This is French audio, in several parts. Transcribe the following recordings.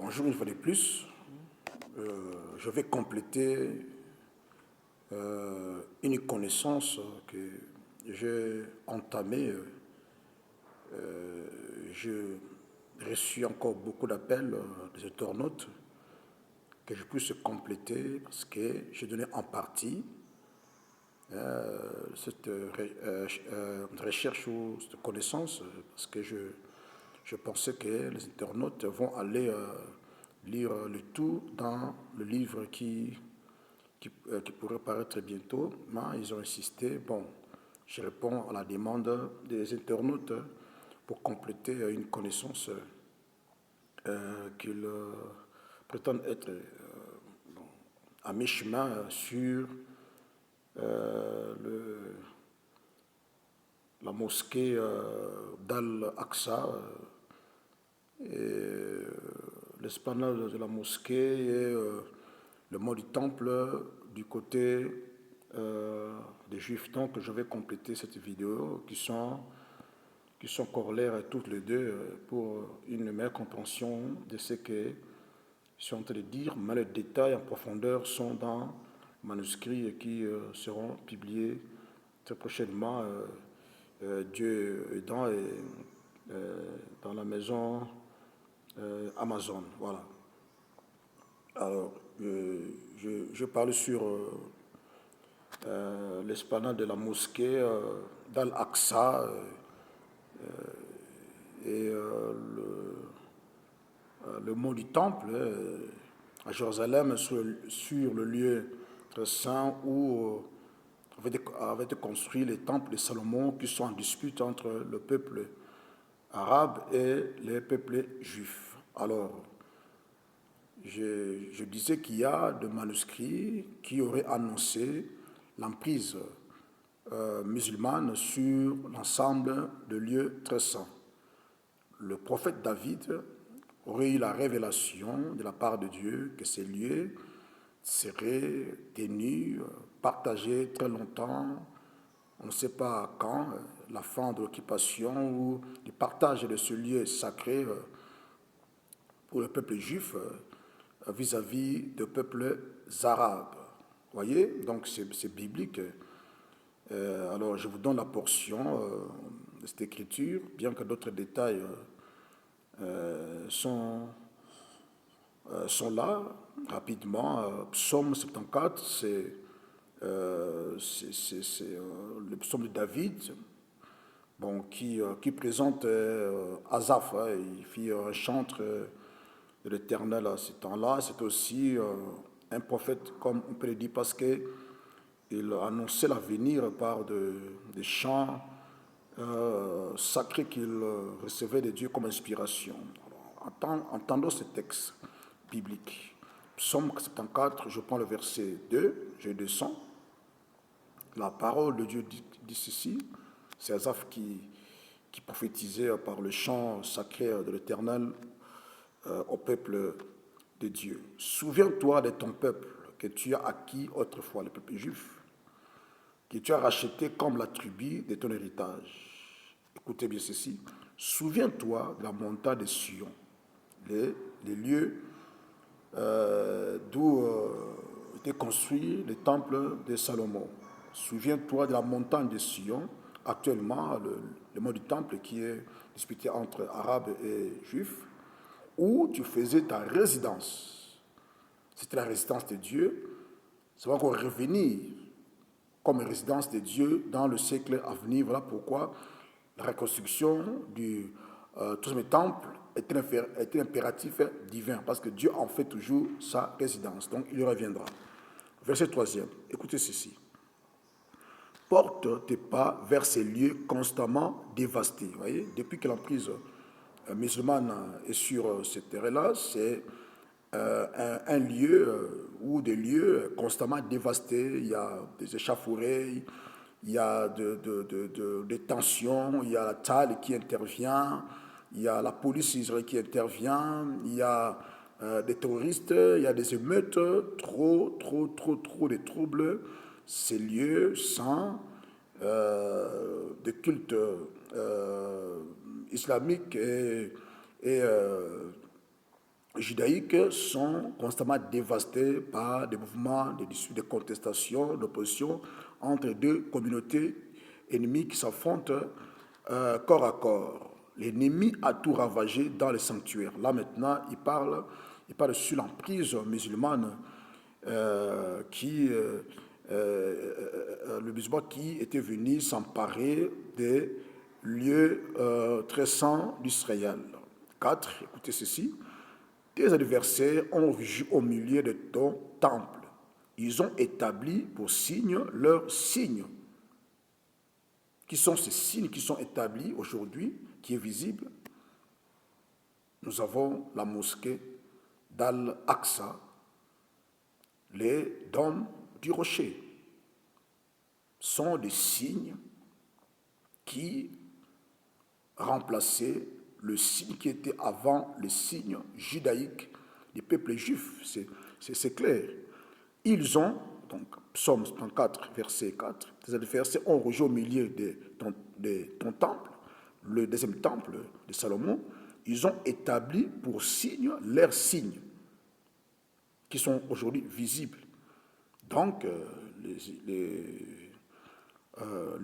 Bonjour une fois de plus. Je vais compléter une connaissance que j'ai entamée. J'ai reçu encore beaucoup d'appels des internautes que je puisse compléter parce que j'ai donné en partie cette recherche ou cette connaissance parce que je pensais que les internautes vont aller lire le tout dans le livre qui pourrait paraître bientôt, mais ils ont insisté. Bon, je réponds à la demande des internautes pour compléter une connaissance qu'ils prétendent être bon, à mi-chemin sur la mosquée d'Al-Aqsa, l'esplanade de la mosquée et le mont du temple du côté des Juifs. Donc je vais compléter cette vidéo qui sont corollaires toutes les deux pour une meilleure compréhension de ce que je suis en train de dire, mais les détails en profondeur sont dans les manuscrits qui seront publiés très prochainement, Dieu aidant, dans la maison Amazon. Voilà. Alors, je parle sur l'esplanade de la mosquée d'Al-Aqsa et le mont du temple à Jérusalem, sur le lieu très saint où avait été construit les temples de Salomon qui sont en dispute entre le peuple arabe et les peuples juifs. Alors, je disais qu'il y a des manuscrits qui auraient annoncé l'emprise musulmane sur l'ensemble de lieux très saints. Le prophète David aurait eu la révélation de la part de Dieu que ces lieux seraient tenus, partagés très longtemps, on ne sait pas quand, la fin de l'occupation ou du partage de ce lieu sacré pour le peuple juif vis-à-vis des peuples arabes. Vous voyez, donc c'est biblique. Alors je vous donne la portion de cette écriture, bien que d'autres détails sont là, rapidement. Psaume 74, c'est le psaume de David, bon, qui présente Asaph. Il fit un chantre de l'Éternel à ce temps-là. C'est aussi un prophète, comme on peut le dire, parce qu'il annonçait l'avenir par des chants sacrés qu'il recevait de Dieu comme inspiration. Alors, entendons ce texte biblique. Psaume 74, je prends le verset 2, je descends. La parole de Dieu dit ceci, c'est Asaph qui prophétisait par le chant sacré de l'Éternel au peuple de Dieu. Souviens-toi de ton peuple que tu as acquis autrefois, le peuple juif, que tu as racheté comme la tribu de ton héritage. Écoutez bien ceci. Souviens-toi de la montagne de Sion, les lieux d'où était construit le temple de Salomon. Souviens-toi de la montagne de Sion, actuellement le mot du temple qui est disputé entre Arabes et Juifs, où tu faisais ta résidence. C'était la résidence de Dieu. Ça va encore revenir comme résidence de Dieu dans le siècle à venir. Voilà pourquoi la reconstruction du tout ce temple est un impératif divin, parce que Dieu en fait toujours sa résidence. Donc il y reviendra. Verset 3e, écoutez ceci. Porte tes pas vers ces lieux constamment dévastés. Vous voyez, depuis que l'emprise musulmane est sur cette terre-là, c'est un lieu ou des lieux constamment dévastés. Il y a des échauffourées, il y a des tensions, il y a la TAL qui intervient, il y a la police israélienne qui intervient, il y a des terroristes, il y a des émeutes, trop de troubles. Ces lieux saints de culte islamique et judaïques sont constamment dévastés par des mouvements, des disputes, des contestations, d'opposition entre deux communautés ennemies qui s'affrontent corps à corps. L'ennemi a tout ravagé dans les sanctuaires. Là maintenant, il parle sur l'emprise musulmane le musulman qui était venu s'emparer des lieux très saints d'Israël. 4. Écoutez ceci. Tes adversaires ont rugi au milieu de ton temple. Ils ont établi pour signe leurs signes. Qui sont ces signes qui sont établis aujourd'hui, qui est visible? Nous avons la mosquée d'Al-Aqsa, les dômes du rocher. Sont des signes qui remplaçaient le signe qui était avant le signe judaïque du peuple juif. C'est clair. Ils ont, donc Psaume 34, verset 4, tes adversaires ont rejoint au milieu de ton temple, le deuxième temple de Salomon. Ils ont établi pour signe leurs signes, qui sont aujourd'hui visibles. Donc, les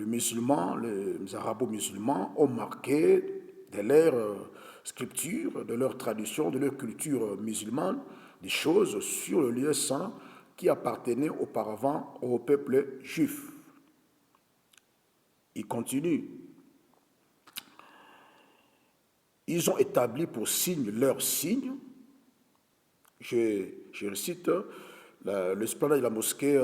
musulmans, les arabo-musulmans ont marqué de leur scripture, de leur tradition, de leur culture musulmane, des choses sur le lieu saint qui appartenait auparavant au peuple juif. Il continue. Ils ont établi pour signe leur signe. Je récite l'esplanade de la mosquée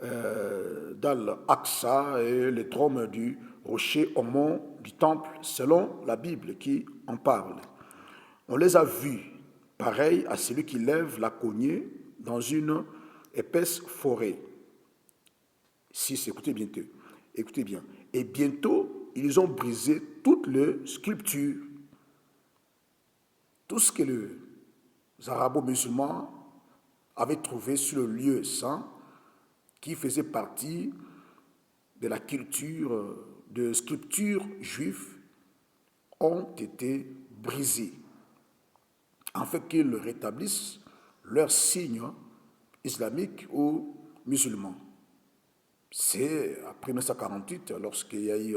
d'Al-Aqsa et les trônes du rocher au mont du temple, selon la Bible qui en parle. On les a vus, pareils à celui qui lève la cognée dans une épaisse forêt. 6, écoutez bien. Et bientôt, ils ont brisé toutes les sculptures. Tout ce que les arabo-musulmans avaient trouvé sur le lieu saint, qui faisait partie de la culture de sculptures juives, ont été brisés, afin qu'ils rétablissent leurs signes islamiques ou musulmans. C'est après 1948, lorsqu'il y a eu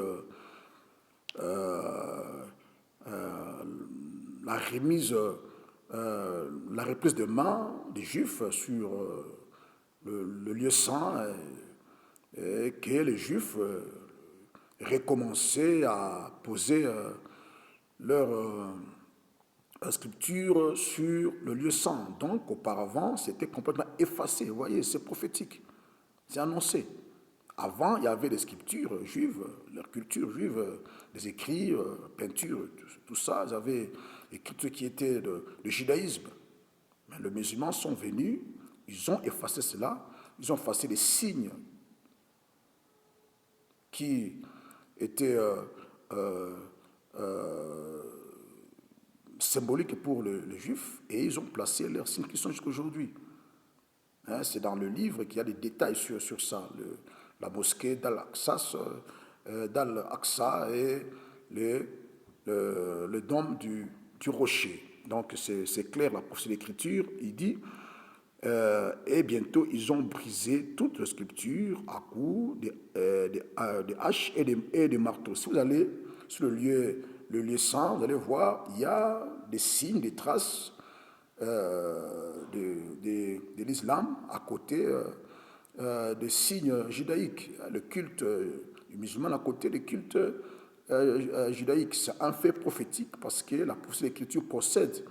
la reprise de main des Juifs sur le lieu saint, et que les Juifs recommençaient à poser leur sculpture sur le lieu saint. Donc, auparavant, c'était complètement effacé. Vous voyez, c'est prophétique, c'est annoncé. Avant, il y avait des sculptures juives, leur culture juive, des écrits, peintures, tout ça. Ils avaient écrit ce qui était le judaïsme. Mais les musulmans sont venus, ils ont effacé cela, ils ont effacé les signes qui étaient symboliques pour le juif, et ils ont placé leurs signes qui sont jusqu'à aujourd'hui. Hein, c'est dans le livre qu'il y a des détails sur ça. La mosquée d'Al-Aqsa et le dôme du rocher. Donc c'est clair, la prophétie de l'Écriture, il dit et bientôt ils ont brisé toute la sculpture à coups de haches et de marteaux. Si vous allez sur le lieu saint, vous allez voir, il y a des signes, des traces de l'islam à côté des signes judaïques, le culte musulman à côté des cultes judaïques. C'est un fait prophétique parce que la prophétie de l'Écriture procède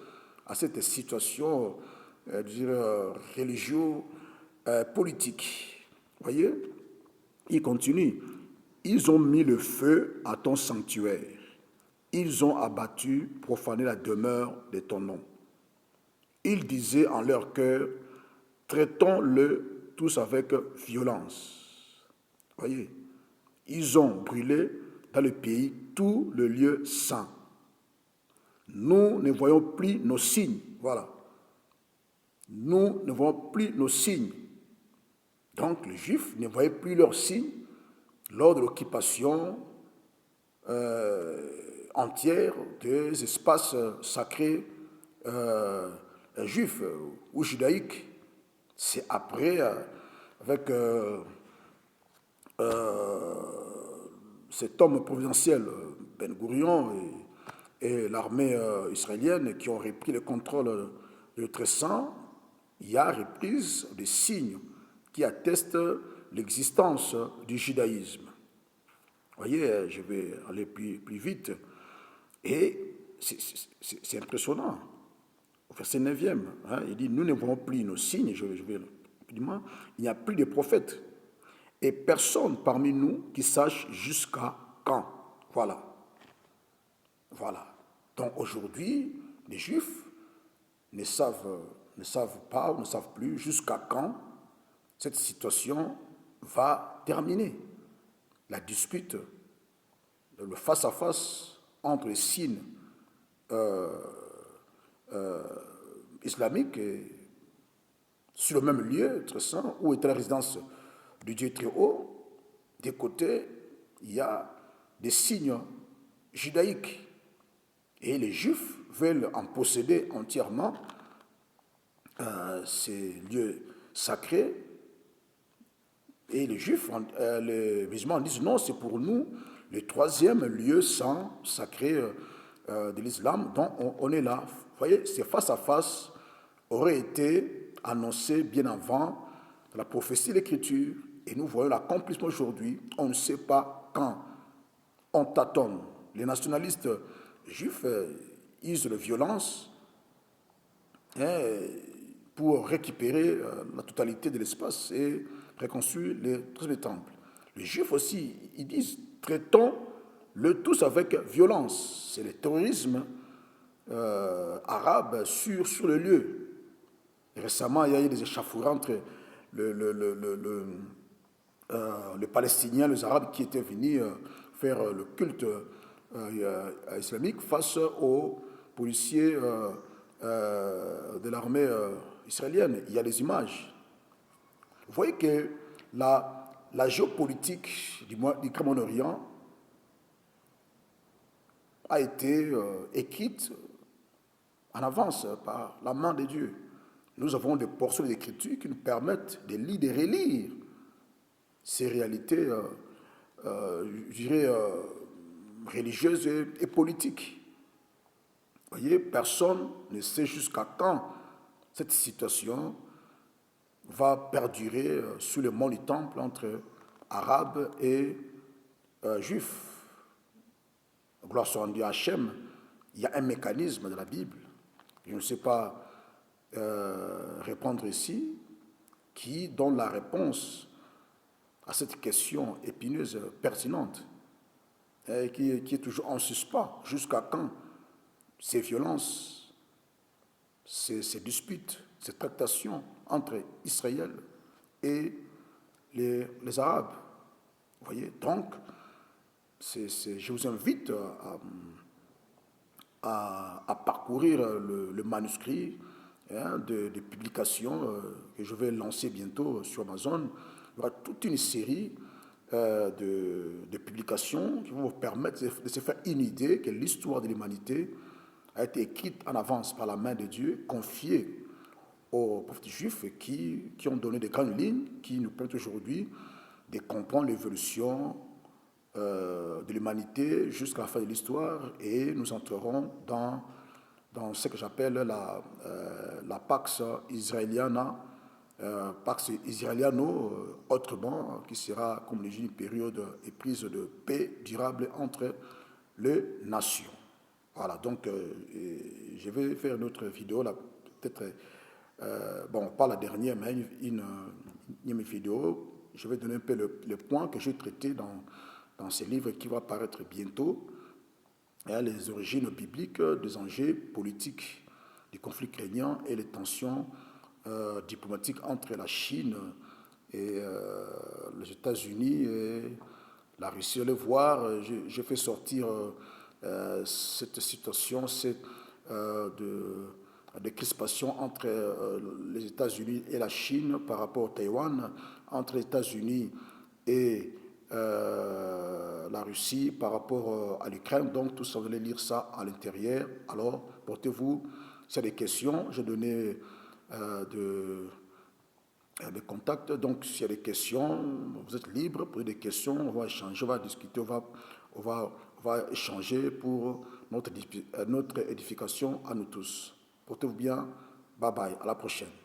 à cette situation religio-politique. Vous voyez, il continue. Ils ont mis le feu à ton sanctuaire. Ils ont abattu, profané la demeure de ton nom. Ils disaient en leur cœur, traitons-le tous avec violence. Voyez, ils ont brûlé dans le pays tout le lieu saint. Nous ne voyons plus nos signes. Voilà. Nous ne voyons plus nos signes. Donc les Juifs ne voyaient plus leurs signes lors de l'occupation entière des espaces sacrés juif ou judaïque. C'est après, avec cet homme providentiel, Ben Gourion, et l'armée israélienne qui ont repris le contrôle de Tressan, il y a reprise des signes qui attestent l'existence du judaïsme. Vous voyez, je vais aller plus vite. Et c'est impressionnant. Au verset 9e, il dit, nous ne voyons plus nos signes, je vais rapidement, il n'y a plus de prophètes. Et personne parmi nous qui sache jusqu'à quand. Voilà. Voilà. Donc aujourd'hui, les Juifs ne savent pas, ou ne savent plus jusqu'à quand cette situation va terminer. La dispute, le face-à-face entre les signes islamiques et sur le même lieu, très saint, où était la résidence du Dieu très haut, des côtés, il y a des signes judaïques. Et les Juifs veulent en posséder entièrement ces lieux sacrés. Et les Juifs, les musulmans disent non, c'est pour nous le troisième lieu saint, sacré de l'islam, dont on est là. Vous voyez, ces face-à-face auraient été annoncés bien avant la prophétie de l'Écriture. Et nous voyons l'accomplissement aujourd'hui. On ne sait pas quand. On tâtonne. Les nationalistes juifs usent de violence pour récupérer la totalité de l'espace et reconstruire les temples. Les juifs aussi, ils disent, traitons le tous avec violence. C'est le terrorisme arabe sur le lieu. Et récemment, il y a eu des échauffourées entre les Palestiniens, les Arabes qui étaient venus faire le culte islamique face aux policiers de l'armée israélienne. Il y a des images. Vous voyez que la géopolitique du Moyen-Orient a été écrite en avance par la main de Dieu. Nous avons des portions d'écriture qui nous permettent de lire, de relire ces réalités, je dirais, religieuses et politiques. Vous voyez, personne ne sait jusqu'à quand cette situation va perdurer sous le mont du temple entre Arabes et Juifs. Gloire soit rendue à Hachem, il y a un mécanisme de la Bible, je ne sais pas répondre ici, qui donne la réponse à cette question épineuse, pertinente, et qui est toujours en suspens. Jusqu'à quand ces violences, ces disputes, ces tractations entre Israël et les Arabes. Vous voyez, donc, je vous invite à parcourir le manuscrit de publications que je vais lancer bientôt sur Amazon. Il y aura toute une série de publications qui vont vous permettre de se faire une idée que l'histoire de l'humanité a été écrite en avance par la main de Dieu, confiée aux prophètes juifs qui ont donné des grandes lignes qui nous permettent aujourd'hui de comprendre l'évolution de l'humanité jusqu'à la fin de l'histoire, et nous entrerons dans ce que j'appelle la Pax Israeliana, Pax Israeliano, autrement, qui sera, comme le dit, une période éprise de paix durable entre les nations. Voilà, donc je vais faire une autre vidéo, là, peut-être, bon, pas la dernière, mais une vidéo. Je vais donner un peu le point que j'ai traité dans ce livre qui va paraître bientôt, les origines bibliques des enjeux politiques du conflit ukrainien et les tensions diplomatiques entre la Chine et les États-Unis et la Russie. Allez voir, j'ai fait sortir cette situation de crispation entre les États-Unis et la Chine par rapport au Taïwan, entre les États-Unis et la Russie par rapport à l'Ukraine. Donc, tout ça, vous allez lire ça à l'intérieur. Alors, portez-vous S'il y a des questions, je donnais des contacts. Donc, s'il y a des questions, vous êtes libre, posez des questions, on va échanger, on va discuter, on va échanger pour notre édification à nous tous. Portez-vous bien. Bye bye. À la prochaine.